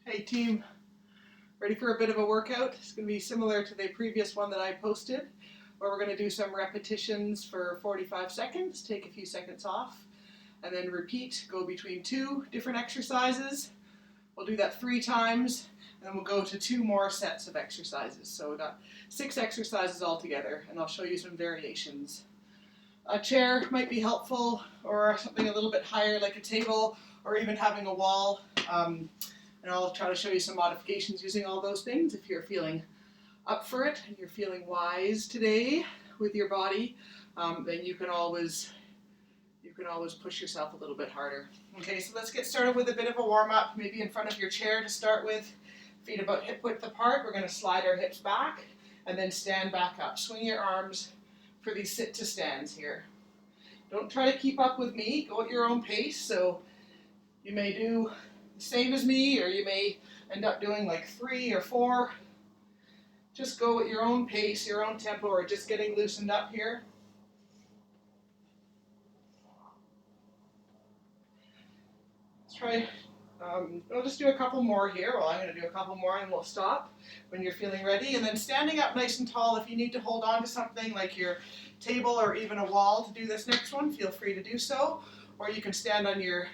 Hey team, ready for a bit of a workout? It's going to be similar to the previous one that I posted, where we're going to do some repetitions for 45 seconds, take a few seconds off, and then repeat, go between two different exercises. We'll do that 3 times, and then we'll go to 2 more sets of exercises. So we've got 6 exercises altogether, and I'll show you some variations. A chair might be helpful, or something a little bit higher like a table, or even having a wall. And I'll try to show you some modifications using all those things. If you're feeling up for it and you're feeling wise today with your body, then you can always push yourself a little bit harder. Okay, so let's get started with a bit of a warm-up, maybe in front of your chair to start with. Feet about hip width apart. We're going to slide our hips back and then stand back up. Swing your arms for these sit to stands here. Don't try to keep up with me. Go at your own pace. So you may do the same as me, or you may end up doing like 3 or 4. Just go at your own pace, your own tempo, or just getting loosened up here. Let's try, I'll just do a couple more here. Well, I'm going to do a couple more and we'll stop when you're feeling ready. And then standing up nice and tall, if you need to hold on to something like your table or even a wall to do this next one, feel free to do so. Or you can stand on your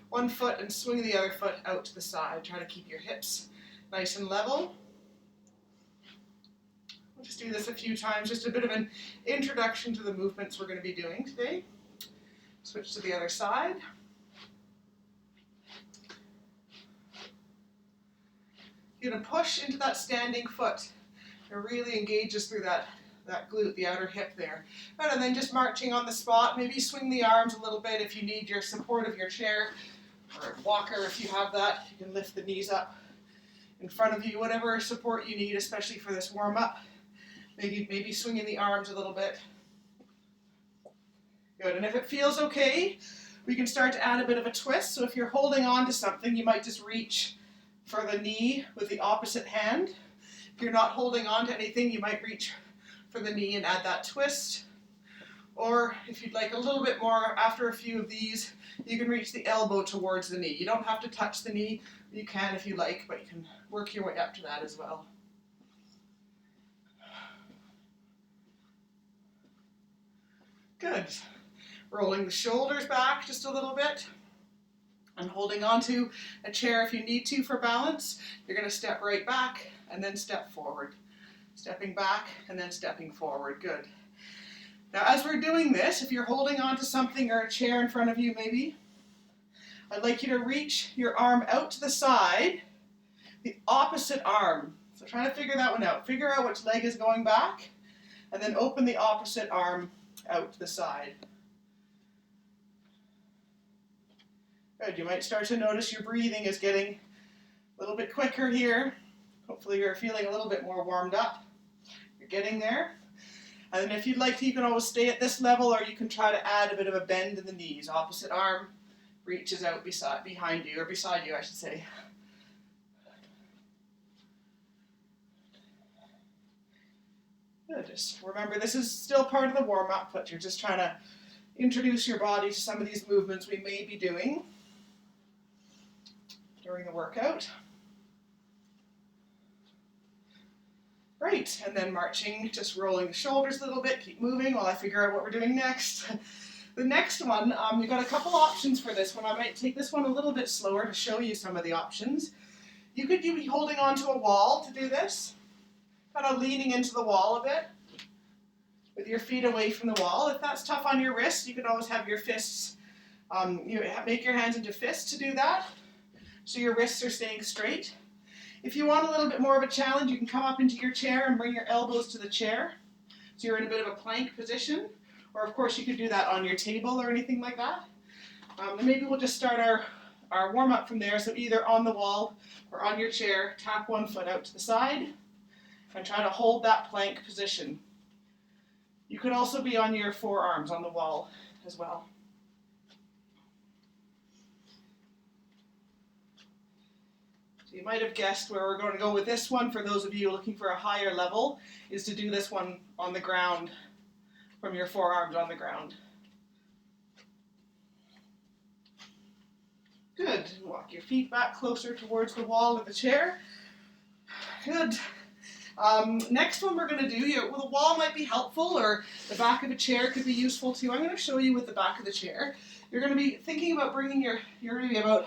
one foot and swing the other foot out to the side. Try to keep your hips nice and level. We'll just do this a few times, just a bit of an introduction to the movements we're going to be doing today. Switch to the other side. You're going to push into that standing foot. It really engages through that glute, the outer hip there. Right, and then just marching on the spot, maybe swing the arms a little bit if you need your support of your chair, or walker if you have that. You can lift the knees up in front of you, whatever support you need, especially for this warm-up. Maybe swinging the arms a little bit. Good, and if it feels okay, we can start to add a bit of a twist. So if you're holding on to something, you might just reach for the knee with the opposite hand. If you're not holding on to anything, you might reach for the knee and add that twist. Or if you'd like a little bit more, after a few of these, you can reach the elbow towards the knee. You don't have to touch the knee. You can if you like, but you can work your way up to that as well. Good. Rolling the shoulders back just a little bit and holding onto a chair if you need to for balance. You're going to step right back and then step forward. Stepping back and then stepping forward. Good. Now as we're doing this, if you're holding onto something or a chair in front of you maybe, I'd like you to reach your arm out to the side, the opposite arm. So try to figure that one out. Figure out which leg is going back and then open the opposite arm out to the side. Good. You might start to notice your breathing is getting a little bit quicker here. Hopefully you're feeling a little bit more warmed up. You're getting there. And then if you'd like to, you can always stay at this level, or you can try to add a bit of a bend in the knees. Opposite arm reaches out behind you, or beside you, I should say. Good. Just remember, this is still part of the warm-up, but you're just trying to introduce your body to some of these movements we may be doing during the workout. Right, and then marching, just rolling the shoulders a little bit, keep moving while I figure out what we're doing next. The next one, we've got a couple options for this one. I might take this one a little bit slower to show you some of the options. You could be holding onto a wall to do this, kind of leaning into the wall a bit with your feet away from the wall. If that's tough on your wrists, you can always have your fists, make your hands into fists to do that, so your wrists are staying straight. If you want a little bit more of a challenge, you can come up into your chair and bring your elbows to the chair. So you're in a bit of a plank position. Or of course you could do that on your table or anything like that. And maybe we'll just start our warm-up from there. So either on the wall or on your chair, tap one foot out to the side and try to hold that plank position. You could also be on your forearms on the wall as well. You might have guessed where we're going to go with this one, for those of you looking for a higher level, is to do this one on the ground, from your forearms on the ground. Good. Walk your feet back closer towards the wall or the chair. Good. Next one we're going to do, well, the wall might be helpful or the back of a chair could be useful too. I'm going to show you with the back of the chair. You're going to be thinking about bringing you're going to be about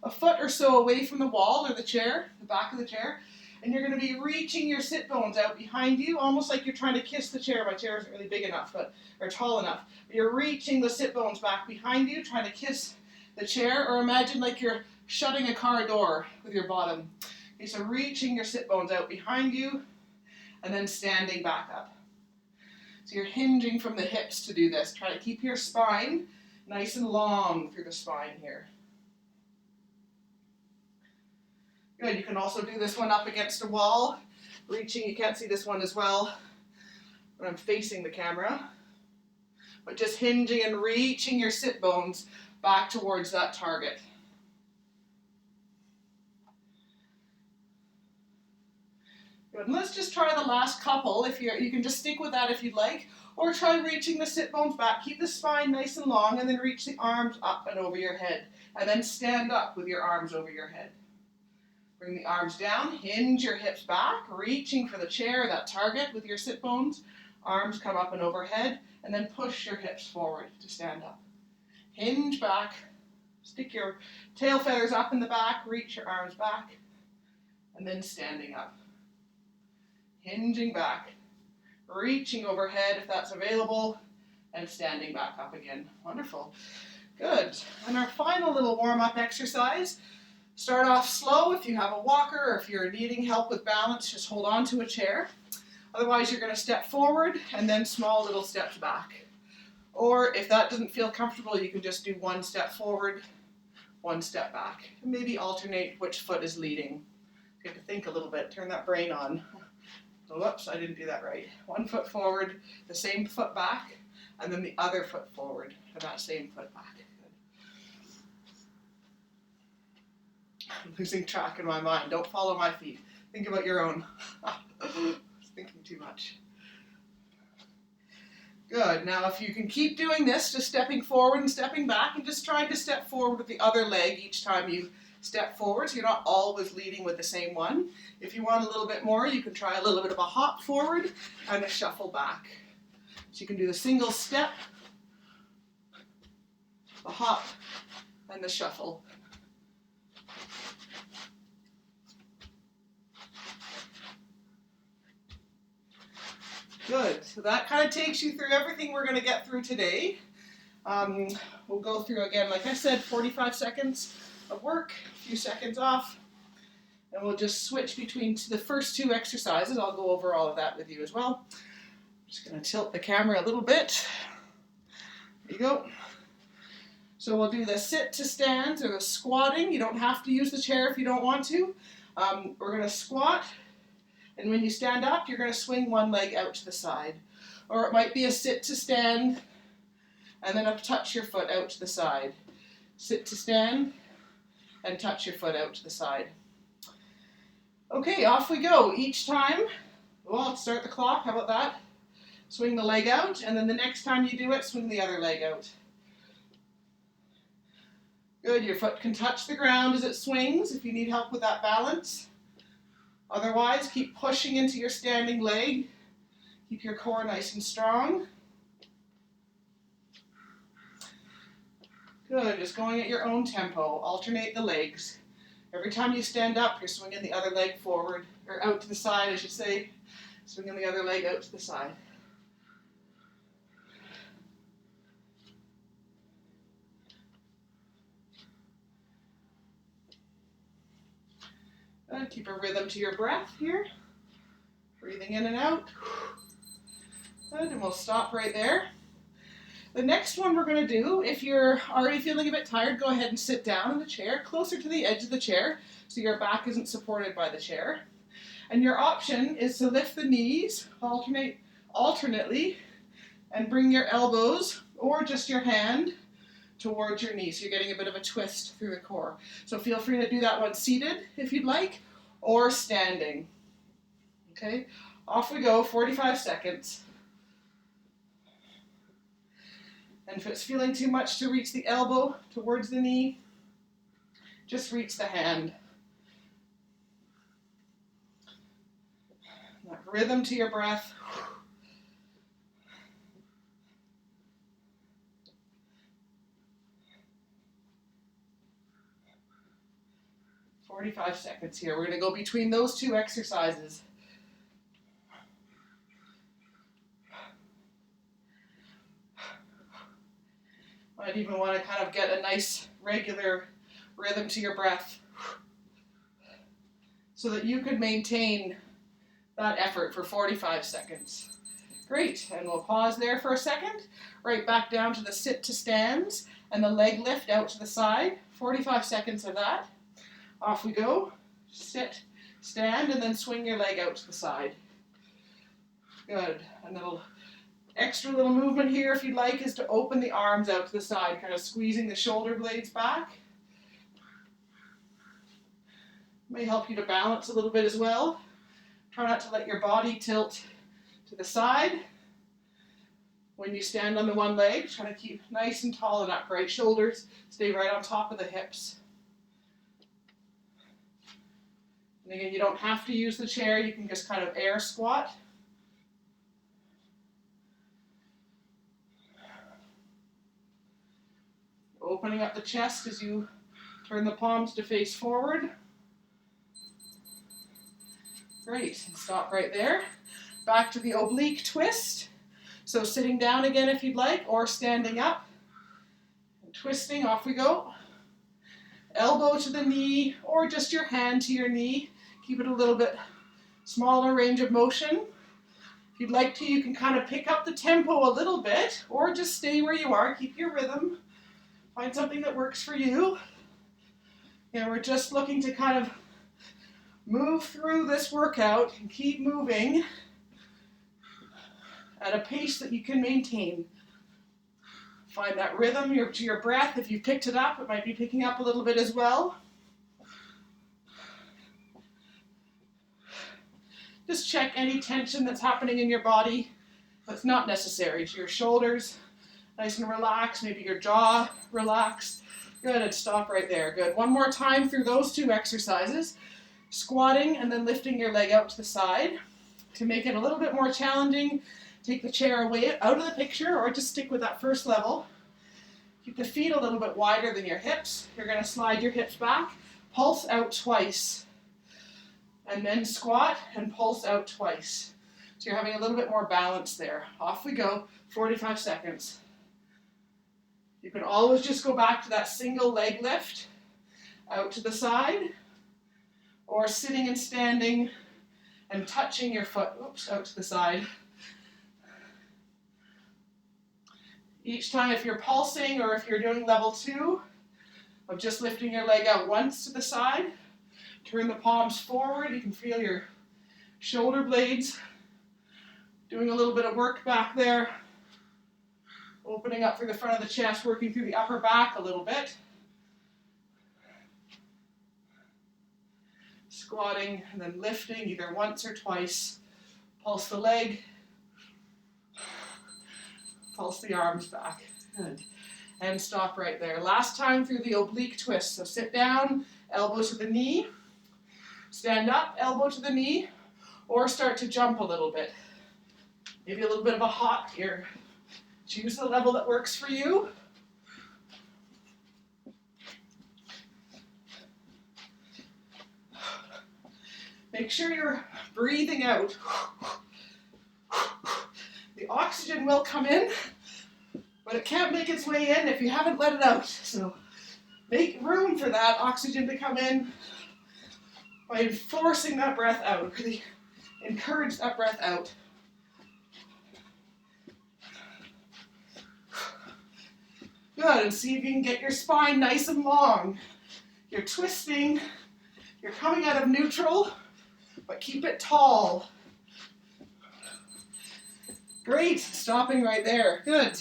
a foot or so away from the wall or the chair, the back of the chair, and you're going to be reaching your sit bones out behind you, almost like you're trying to kiss the chair. My chair isn't really big enough, or tall enough. But you're reaching the sit bones back behind you, trying to kiss the chair, or imagine like you're shutting a car door with your bottom. Okay, so reaching your sit bones out behind you, and then standing back up. So you're hinging from the hips to do this. Try to keep your spine nice and long through the spine here. Good, you can also do this one up against a wall. Reaching, you can't see this one as well when I'm facing the camera. But just hinging and reaching your sit bones back towards that target. Good. And let's just try the last couple. If you can just stick with that if you'd like, or try reaching the sit bones back. Keep the spine nice and long, and then reach the arms up and over your head, and then stand up with your arms over your head. Bring the arms down, hinge your hips back, reaching for the chair, that target with your sit bones. Arms come up and overhead, and then push your hips forward to stand up. Hinge back, stick your tail feathers up in the back, reach your arms back, and then standing up. Hinging back, reaching overhead if that's available, and standing back up again. Wonderful. Good. And our final little warm-up exercise. Start off slow. If you have a walker or if you're needing help with balance, just hold on to a chair. Otherwise, you're going to step forward and then small little steps back. Or if that doesn't feel comfortable, you can just do one step forward, one step back. And maybe alternate which foot is leading. You have to think a little bit, turn that brain on. Oh, whoops, I didn't do that right. One foot forward, the same foot back, and then the other foot forward, and that same foot back. I'm losing track in my mind. Don't follow my feet. Think about your own. I was thinking too much. Good. Now if you can keep doing this, just stepping forward and stepping back, and just trying to step forward with the other leg each time you step forward, so you're not always leading with the same one. If you want a little bit more, you can try a little bit of a hop forward and a shuffle back. So you can do the single step, the hop, and the shuffle. Good. So that kind of takes you through everything we're going to get through today. We'll go through again, like I said, 45 seconds of work, a few seconds off, and we'll just switch between the first two exercises. I'll go over all of that with you as well. I'm just going to tilt the camera a little bit. There you go. So we'll do the sit to stands or the squatting. You don't have to use the chair if you don't want to. We're going to squat, and when you stand up, you're going to swing one leg out to the side. Or it might be a sit to stand, and then touch your foot out to the side. Sit to stand, and touch your foot out to the side. Okay, off we go. Each time, well, let's start the clock. How about that? Swing the leg out, and then the next time you do it, swing the other leg out. Good, your foot can touch the ground as it swings if you need help with that balance. Otherwise, keep pushing into your standing leg. Keep your core nice and strong. Good, just going at your own tempo. Alternate the legs. Every time you stand up, you're swinging the other leg forward, or out to the side, I should say. Swinging the other leg out to the side. Good, keep a rhythm to your breath here. Breathing in and out. Good, and we'll stop right there. The next one we're going to do, if you're already feeling a bit tired, go ahead and sit down in the chair, closer to the edge of the chair, so your back isn't supported by the chair. And your option is to lift the knees alternately and bring your elbows or just your hand towards your knees. So you're getting a bit of a twist through the core. So feel free to do that one seated if you'd like, or standing. Okay, off we go, 45 seconds. And if it's feeling too much to reach the elbow towards the knee, Just reach the hand. That rhythm to your breath. 45 seconds here. We're going to go between those two exercises. Might even want to kind of get a nice regular rhythm to your breath so that you could maintain that effort for 45 seconds. Great, and we'll pause there for a second. Right back down to the sit to stands and the leg lift out to the side. 45 seconds of that. Off we go. Sit, stand, and then swing your leg out to the side. Good. A little extra little movement here, if you'd like, is to open the arms out to the side, kind of squeezing the shoulder blades back. May help you to balance a little bit as well. Try not to let your body tilt to the side. When you stand on the one leg, try to keep nice and tall and upright. Shoulders stay right on top of the hips. And again, you don't have to use the chair. You can just kind of air squat. Opening up the chest as you turn the palms to face forward. Great, and stop right there. Back to the oblique twist. So sitting down again if you'd like, or standing up. And twisting, off we go. Elbow to the knee, or just your hand to your knee. Keep it a little bit smaller range of motion. If you'd like to, you can kind of pick up the tempo a little bit, or just stay where you are, keep your rhythm. Find something that works for you. And we're just looking to kind of move through this workout and keep moving at a pace that you can maintain. Find that rhythm to your breath. If you picked it up, it might be picking up a little bit as well. Just check any tension that's happening in your body that's not necessary. To your shoulders, nice and relaxed. Maybe your jaw relaxed. Good, and stop right there. Good. One more time through those two exercises. Squatting and then lifting your leg out to the side. To make it a little bit more challenging, take the chair away out of the picture or just stick with that first level. Keep the feet a little bit wider than your hips. You're going to slide your hips back. Pulse out twice. And then squat and pulse out twice. So you're having a little bit more balance there. Off we go, 45 seconds. You can always just go back to that single leg lift, out to the side, or sitting and standing and touching your foot, out to the side. Each time, if you're pulsing or if you're doing level 2, of just lifting your leg out once to the side, turn the palms forward. You can feel your shoulder blades doing a little bit of work back there. Opening up through the front of the chest, working through the upper back a little bit. Squatting and then lifting either once or twice. Pulse the leg. Pulse the arms back. Good. And stop right there. Last time through the oblique twist. So sit down, elbow to the knee. Stand up, elbow to the knee, or start to jump a little bit. Maybe a little bit of a hop here. Choose the level that works for you. Make sure you're breathing out. The oxygen will come in, but it can't make its way in if you haven't let it out. So make room for that oxygen to come in by forcing that breath out. Really encourage that breath out. Good, and see if you can get your spine nice and long. You're twisting, you're coming out of neutral, but keep it tall. Great, stopping right there, good.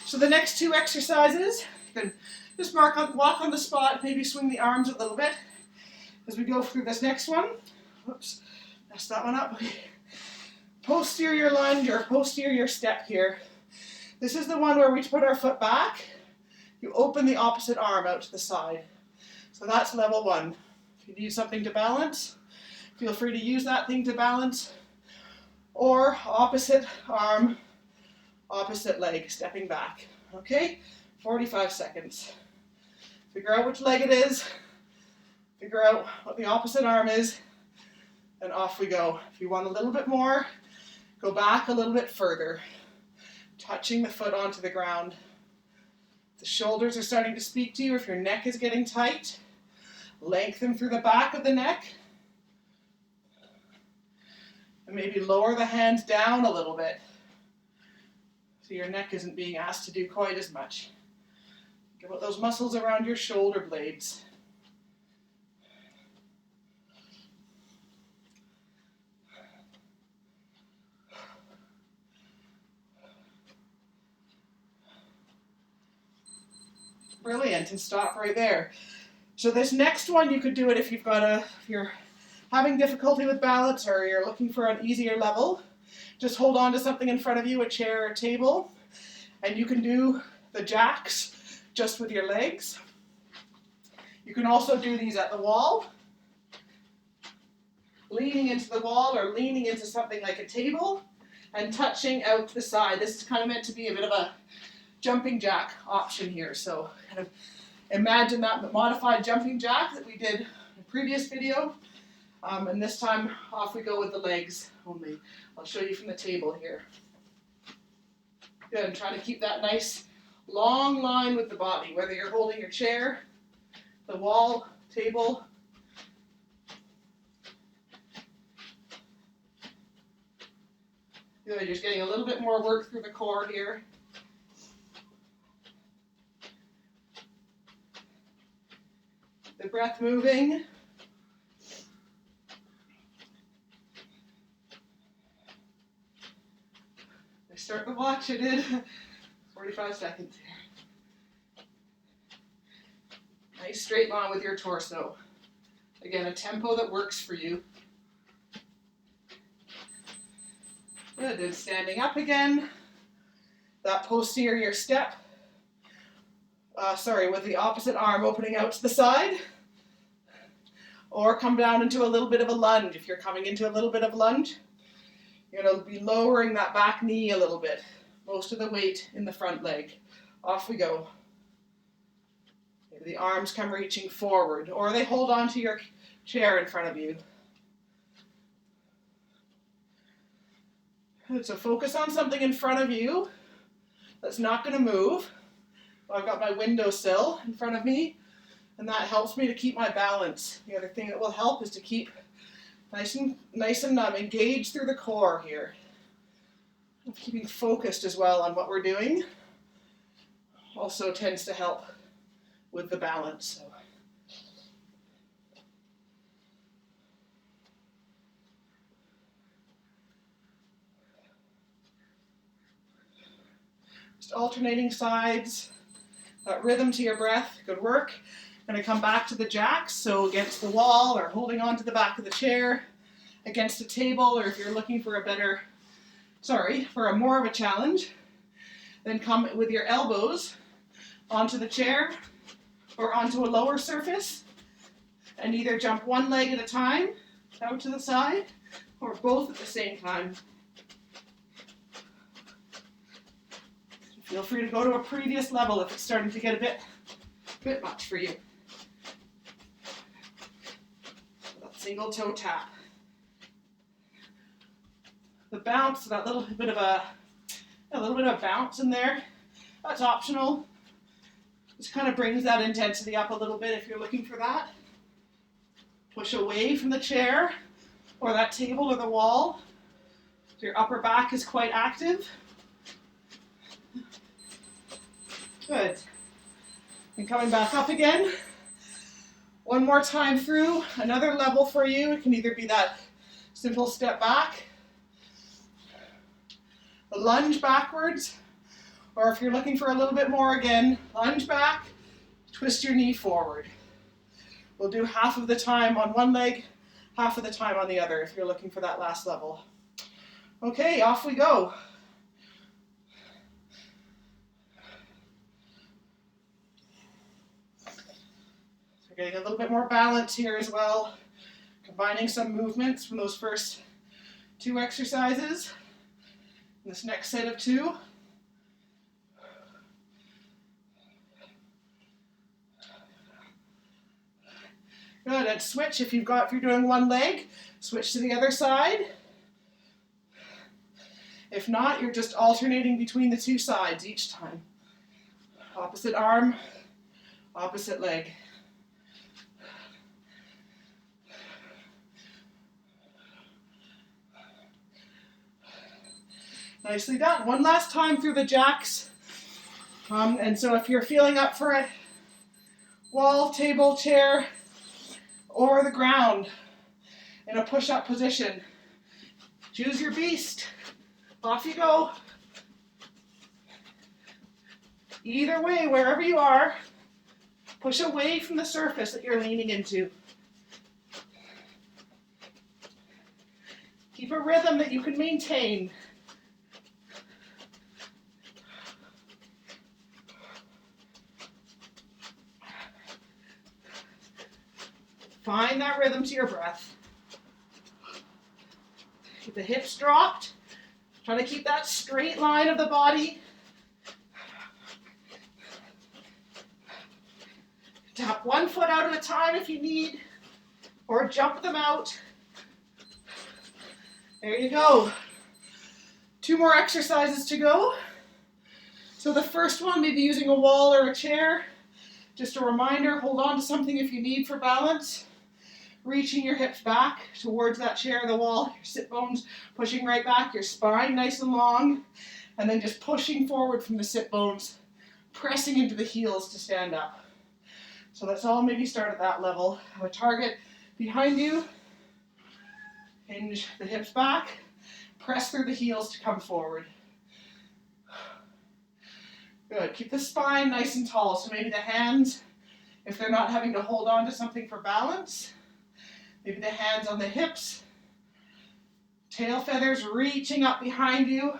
So the next two exercises, you can just walk on the spot, maybe swing the arms a little bit as we go through this next one. Whoops, messed that one up. Posterior lunge or posterior step here. This is the one where we put our foot back. You open the opposite arm out to the side. So that's level 1. If you need something to balance, feel free to use that thing to balance. Or opposite arm, opposite leg, stepping back. Okay? 45 seconds. Figure out which leg it is. Figure out what the opposite arm is. And off we go. If you want a little bit more, go back a little bit further. Touching the foot onto the ground. If the shoulders are starting to speak to you, if your neck is getting tight, lengthen through the back of the neck. And maybe lower the hands down a little bit so your neck isn't being asked to do quite as much. Think about those muscles around your shoulder blades. Brilliant, and stop right there. So this next one, you could do it if you're having difficulty with balance or you're looking for an easier level. Just hold on to something in front of you, a chair or a table, and you can do the jacks just with your legs. You can also do these at the wall, leaning into the wall or leaning into something like a table and touching out to the side. This is kind of meant to be a bit of a jumping jack option here. So kind of imagine that modified jumping jack that we did in the previous video. And this time off we go with the legs only. I'll show you from the table here. Good, and try to keep that nice long line with the body, whether you're holding your chair, the wall, table. Good, you're just getting a little bit more work through the core here. The breath moving. I start the watch, I did 45 seconds here. Nice straight line with your torso. Again, a tempo that works for you. Good, and standing up again. That posterior step. With the opposite arm opening out to the side. Or come down into a little bit of a lunge. If you're coming into a little bit of lunge, you're going to be lowering that back knee a little bit. Most of the weight in the front leg. Off we go. Maybe the arms come reaching forward, or they hold onto your chair in front of you. Good, so focus on something in front of you that's not going to move. I've got my windowsill in front of me, and that helps me to keep my balance. The other thing that will help is to keep nice and engaged through the core here. Keeping focused as well on what we're doing also tends to help with the balance. So. Just alternating sides. That rhythm to your breath, good work. Going to come back to the jacks, so against the wall or holding on to the back of the chair, against a table, or if you're looking for a more of a challenge, then come with your elbows onto the chair or onto a lower surface and either jump one leg at a time out to the side or both at the same time. Feel free to go to a previous level if it's starting to get a bit much for you. That single toe tap. The bounce, that little bit of a bounce in there, that's optional. Just kind of brings that intensity up a little bit if you're looking for that. Push away from the chair or that table or the wall. So your upper back is quite active. Good. And coming back up again. One more time through. Another level for you. It can either be that simple step back, the lunge backwards, or if you're looking for a little bit more again, lunge back, twist your knee forward. We'll do half of the time on one leg, half of the time on the other if you're looking for that last level. Okay, off we go. Getting a little bit more balance here as well. Combining some movements from those first 2 exercises. This next set of 2. Good, and switch if you're doing one leg, switch to the other side. If not, you're just alternating between the 2 sides each time. Opposite arm, opposite leg. Nicely done. One last time through the jacks. And so if you're feeling up for it, wall, table, chair, or the ground in a push-up position, choose your beast. Off you go. Either way, wherever you are, push away from the surface that you're leaning into. Keep a rhythm that you can maintain. Find that rhythm to your breath. Keep the hips dropped. Try to keep that straight line of the body. Tap one foot out at a time if you need, or jump them out. There you go. 2 more exercises to go. So the first one, maybe using a wall or a chair. Just a reminder, hold on to something if you need for balance. Reaching your hips back towards that chair or the wall, your sit bones pushing right back, your spine nice and long, and then just pushing forward from the sit bones, pressing into the heels to stand up. So let's all maybe start at that level. Have a target behind you, hinge the hips back, press through the heels to come forward. Good, keep the spine nice and tall, so maybe the hands, if they're not having to hold on to something for balance, maybe the hands on the hips, tail feathers reaching up behind you,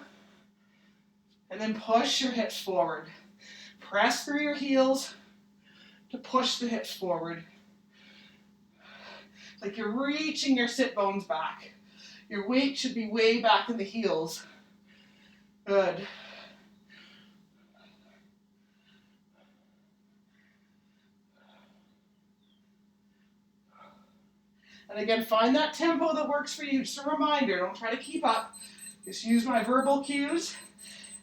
and then push your hips forward. Press through your heels to push the hips forward. Like you're reaching your sit bones back. Your weight should be way back in the heels. Good. And again, find that tempo that works for you. Just a reminder, don't try to keep up. Just use my verbal cues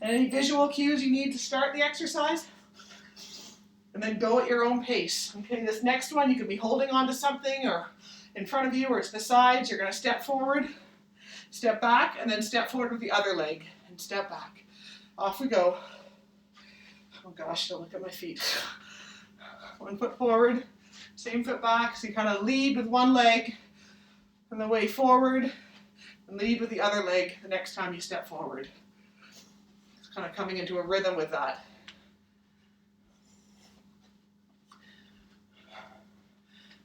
and any visual cues you need to start the exercise. And then go at your own pace. Okay, this next one, you could be holding on to something or in front of you or to the sides. You're going to step forward, step back, and then step forward with the other leg and step back. Off we go. Oh gosh, don't look at my feet. 1 foot forward, same foot back. So you kind of lead with one leg on the way forward and lead with the other leg the next time you step forward. It's kind of coming into a rhythm with that.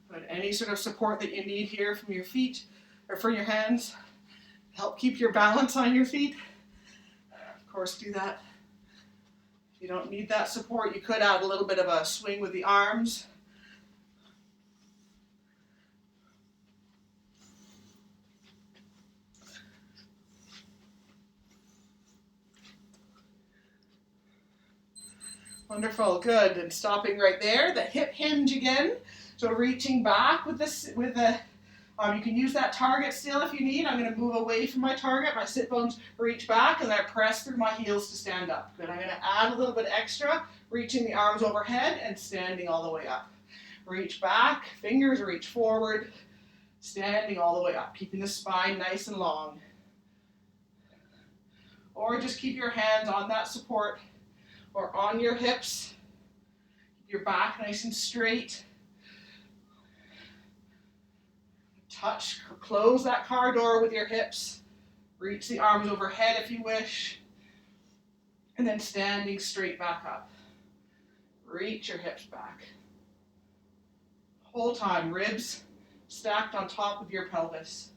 But any sort of support that you need here from your feet or from your hands, help keep your balance on your feet. Of course, do that. If you don't need that support, you could add a little bit of a swing with the arms. Wonderful, good. And stopping right there, the hip hinge again. So reaching back with this, you can use that target still if you need. I'm going to move away from my target. My sit bones reach back and then I press through my heels to stand up. Good. I'm going to add a little bit extra, reaching the arms overhead and standing all the way up. Reach back, fingers reach forward, standing all the way up, keeping the spine nice and long. Or just keep your hands on that support or on your hips. Keep your back nice and straight. Touch, close that car door with your hips. Reach the arms overhead if you wish. And then standing straight back up. Reach your hips back. Whole time, ribs stacked on top of your pelvis.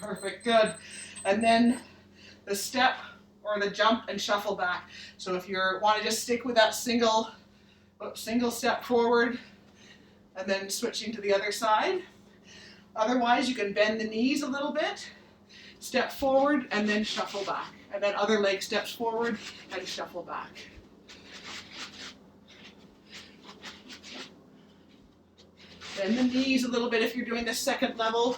Perfect, good. And then the step or the jump and shuffle back. So if you want to just stick with that single step forward and then switching to the other side. Otherwise, you can bend the knees a little bit, step forward and then shuffle back. And then other leg steps forward and shuffle back. Bend the knees a little bit if you're doing the second level.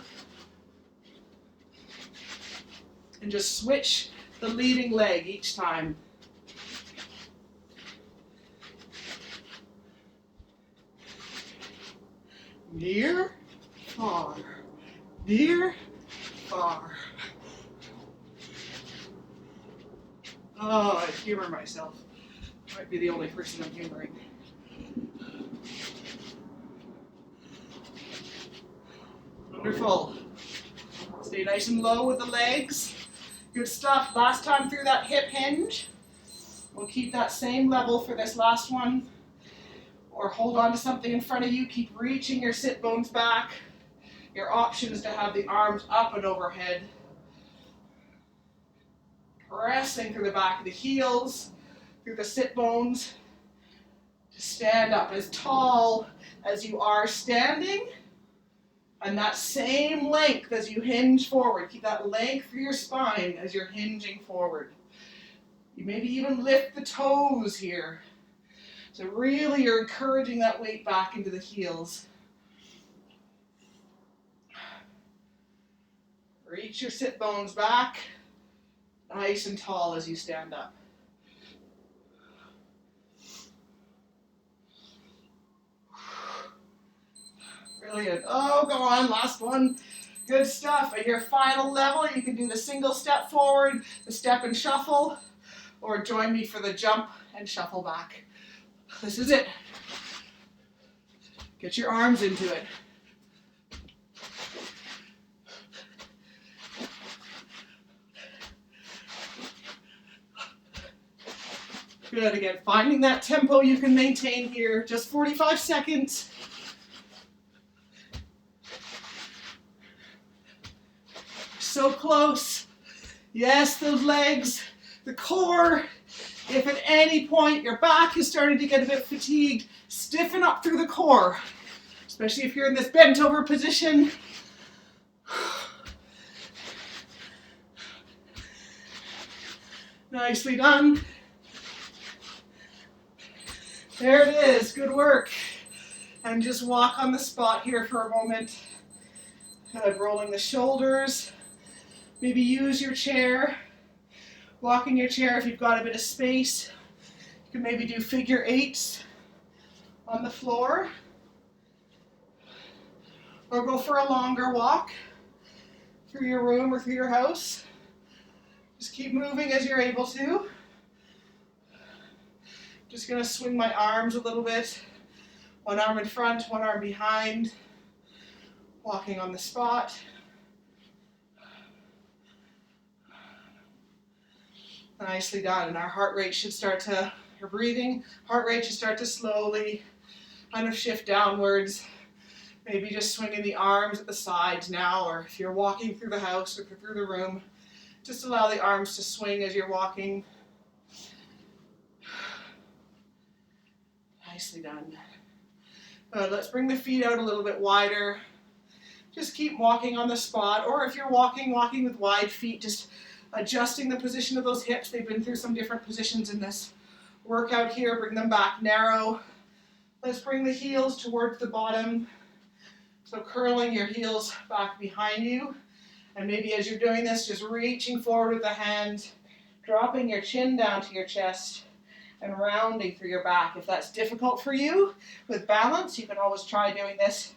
And just switch the leading leg each time. Near, far, near, far. Oh, I humor myself. Might be the only person I'm humoring. Wonderful. Stay nice and low with the legs. Good stuff. Last time through that hip hinge. We'll keep that same level for this last one. Or hold on to something in front of you. Keep reaching your sit bones back. Your option is to have the arms up and overhead. Pressing through the back of the heels, through the sit bones. To stand up as tall as you are standing. And that same length as you hinge forward. Keep that length through your spine as you're hinging forward. You maybe even lift the toes here. So really you're encouraging that weight back into the heels. Reach your sit bones back, nice and tall as you stand up. Brilliant. Oh, go on, last one. Good stuff. At your final level, you can do the single step forward, the step and shuffle, or join me for the jump and shuffle back. This is it. Get your arms into it. Good. Again, finding that tempo you can maintain here. Just 45 seconds. So close. Yes, those legs, the core. If at any point your back is starting to get a bit fatigued, stiffen up through the core, especially if you're in this bent over position. Nicely done. There it is, good work. And just walk on the spot here for a moment. Good, rolling the shoulders. Maybe use your chair. Walk in your chair if you've got a bit of space. You can maybe do figure eights on the floor. Or go for a longer walk through your room or through your house. Just keep moving as you're able to. Just going to swing my arms a little bit. One arm in front, one arm behind. Walking on the spot. Nicely done. And our heart rate should start to, your breathing, heart rate should start to slowly kind of shift downwards. Maybe just swinging the arms at the sides now, or if you're walking through the house or through the room, just allow the arms to swing as you're walking. Nicely done. Good. Let's bring the feet out a little bit wider. Just keep walking on the spot, or if you're walking with wide feet, just adjusting the position of those hips. They've been through some different positions in this workout here. Bring them back narrow. Let's bring the heels towards the bottom. So curling your heels back behind you. And maybe as you're doing this, just reaching forward with the hand, dropping your chin down to your chest, and rounding through your back. If that's difficult for you with balance, you can always try doing this.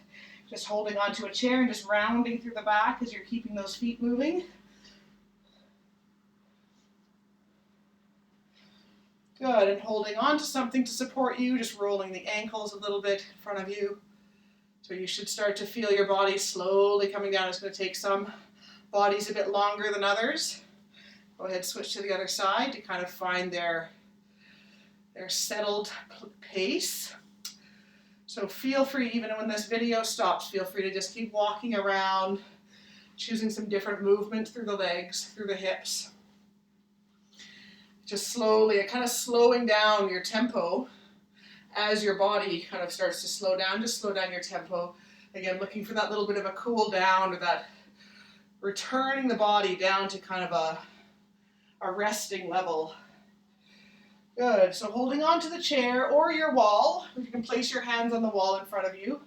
Just holding onto a chair and just rounding through the back as you're keeping those feet moving. Good, and holding on to something to support you, just rolling the ankles a little bit in front of you. So you should start to feel your body slowly coming down. It's going to take some bodies a bit longer than others. Go ahead, switch to the other side to kind of find their settled pace. So feel free, even when this video stops, feel free to just keep walking around, choosing some different movement through the legs, through the hips. Just slowly, kind of slowing down your tempo as your body kind of starts to slow down. Just slow down your tempo. Again, looking for that little bit of a cool down, or that returning the body down to kind of a resting level. Good. So holding on to the chair or your wall, you can place your hands on the wall in front of you.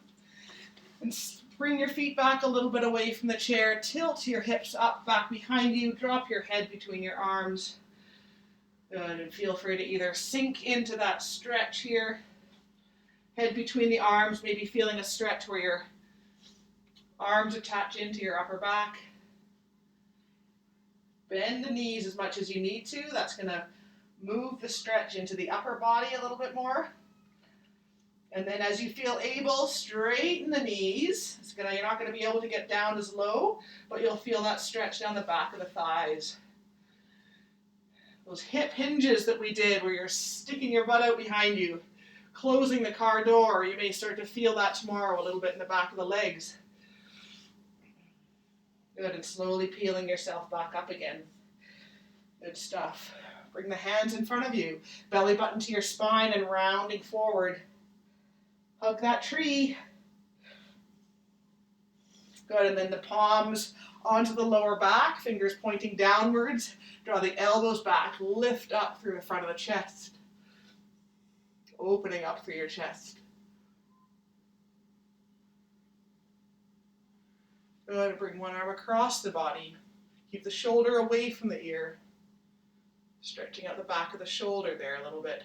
And bring your feet back a little bit away from the chair. Tilt your hips up, back behind you. Drop your head between your arms. Good. And feel free to either sink into that stretch here. Head between the arms, maybe feeling a stretch where your arms attach into your upper back. Bend the knees as much as you need to. That's going to move the stretch into the upper body a little bit more. And then as you feel able, straighten the knees. You're not going to be able to get down as low, but you'll feel that stretch down the back of the thighs. Those hip hinges that we did where you're sticking your butt out behind you, closing the car door. You may start to feel that tomorrow a little bit in the back of the legs. Good, and slowly peeling yourself back up again. Good stuff. Bring the hands in front of you, belly button to your spine and rounding forward. Hug that tree. Good, and then the palms onto the lower back, fingers pointing downwards. Draw the elbows back, lift up through the front of the chest. Opening up through your chest. Good, bring one arm across the body. Keep the shoulder away from the ear. Stretching out the back of the shoulder there a little bit.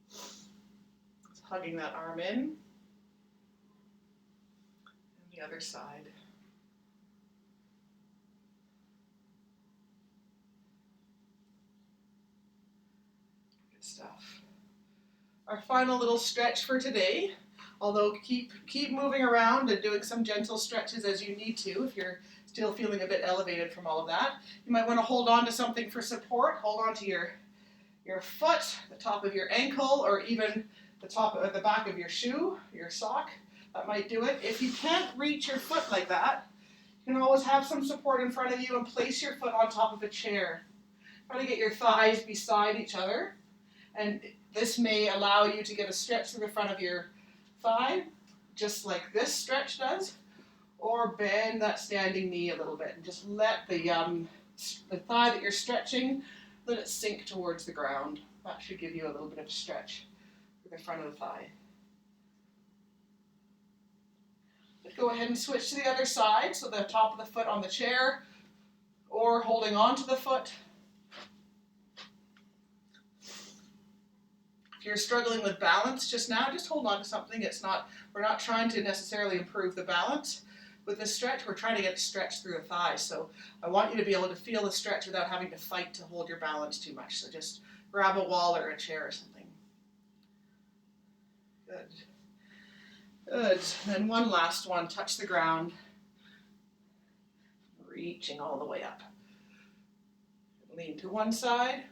Just hugging that arm in. And the other side. Good stuff. Our final little stretch for today, although keep moving around and doing some gentle stretches as you need to if you're still feeling a bit elevated from all of that. You might want to hold on to something for support. Hold on to your foot, the top of your ankle, or even the top of the back of your shoe, your sock. That might do it. If you can't reach your foot like that, you can always have some support in front of you and place your foot on top of a chair. Try to get your thighs beside each other, and this may allow you to get a stretch through the front of your thigh, just like this stretch does, or bend that standing knee a little bit and just let the thigh that you're stretching, let it sink towards the ground. That should give you a little bit of stretch through the front of the thigh. But go ahead and switch to the other side, so the top of the foot on the chair or holding on to the foot. If you're struggling with balance just now, just hold on to something. We're not trying to necessarily improve the balance with this stretch. We're trying to get a stretch through the thighs. So I want you to be able to feel the stretch without having to fight to hold your balance too much. So just grab a wall or a chair or something. Good. Good. And then one last one. Touch the ground. Reaching all the way up. Lean to one side.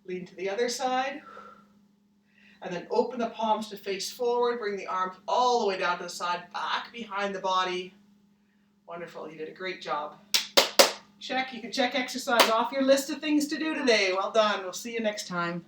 Lean to the other side. And then open the palms to face forward. Bring the arms all the way down to the side, back behind the body. Wonderful. You did a great job. Check. You can check exercise off your list of things to do today. Well done. We'll see you next time.